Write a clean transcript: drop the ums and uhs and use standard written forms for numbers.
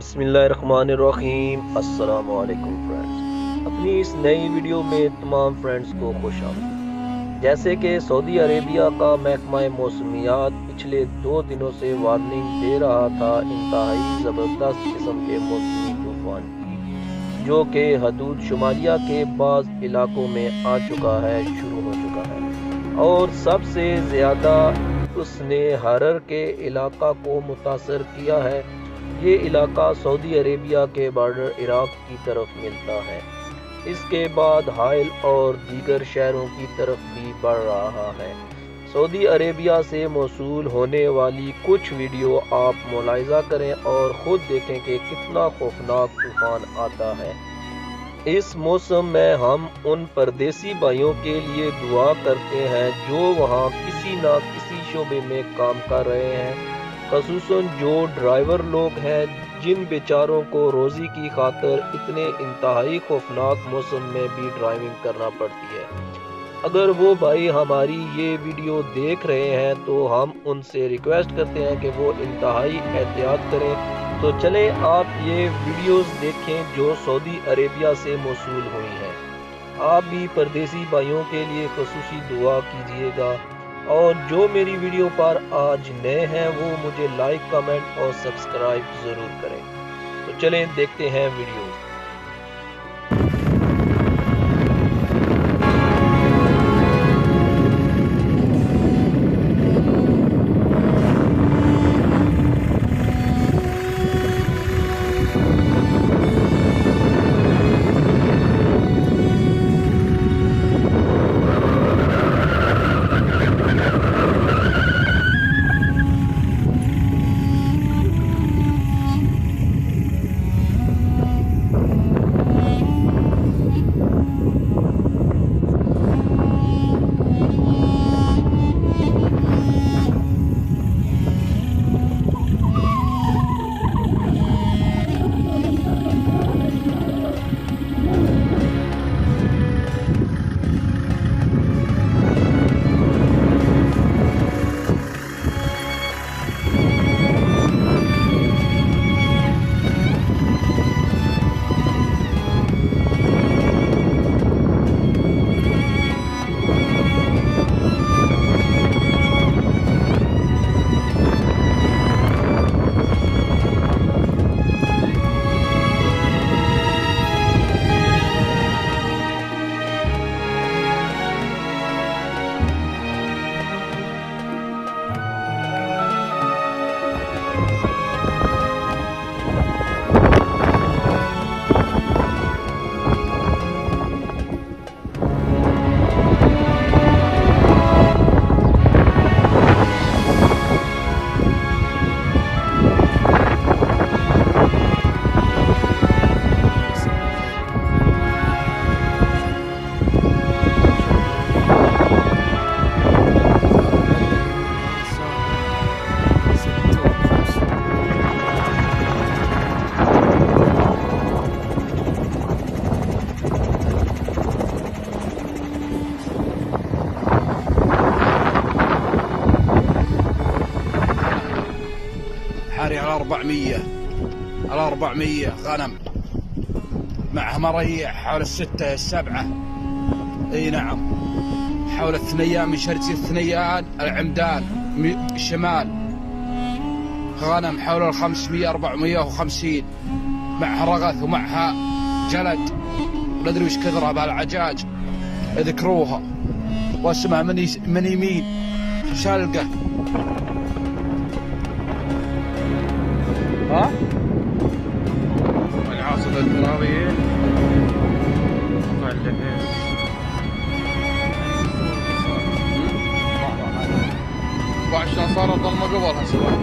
بسم اللہ الرحمن الرحیم۔ السلام علیکم فرینڈز، اپنی اس نئی ویڈیو میں تمام فرینڈز کو خوش آمدید۔ جیسے کہ سعودی عربیہ کا محکمہ موسمیات پچھلے 2 دنوں سے وارننگ دے رہا تھا انتہائی زبردست قسم کے موسمی طوفان کی، جو کہ حدود شمالیہ کے بعض علاقوں میں آ چکا ہے، شروع ہو چکا ہے، اور سب سے زیادہ اس نے حرر کے علاقہ کو متاثر کیا ہے۔ یہ علاقہ سعودی عربیہ کے بارڈر عراق کی طرف ملتا ہے، اس کے بعد حائل اور دیگر شہروں کی طرف بھی بڑھ رہا ہے۔ سعودی عربیہ سے موصول ہونے والی کچھ ویڈیو آپ ملاحظہ کریں اور خود دیکھیں کہ کتنا خوفناک طوفان آتا ہے۔ اس موسم میں ہم ان پردیسی بھائیوں کے لیے دعا کرتے ہیں جو وہاں کسی نہ کسی شعبے میں کام کر رہے ہیں، خصوصاً جو ڈرائیور لوگ ہیں جن بیچاروں کو روزی کی خاطر اتنے انتہائی خوفناک موسم میں بھی ڈرائیونگ کرنا پڑتی ہے۔ اگر وہ بھائی ہماری یہ ویڈیو دیکھ رہے ہیں تو ہم ان سے ریکویسٹ کرتے ہیں کہ وہ انتہائی احتیاط کریں۔ تو چلیں آپ یہ ویڈیوز دیکھیں جو سعودی عربیہ سے موصول ہوئی ہیں۔ آپ بھی پردیسی بھائیوں کے لیے خصوصی دعا کیجیے گا، اور جو میری ویڈیو پر آج نئے ہیں وہ مجھے لائک، کمنٹ اور سبسکرائب ضرور کریں۔ تو چلیں دیکھتے ہیں ویڈیو۔ حاري على 400 غنم معها مريح حول 6 7. اي نعم، حول الثنيان من شرجي الثنيان العمدان الشمال، غنم حول 500 450 معها رغث ومعها جلد، لا ادري وش كثرها بهالعجاج اذكروها، واسمها من يمين شلقه. ها؟ والعاصفة الترابية وقع اللبس 24 صارت ظلمة قبلها سواء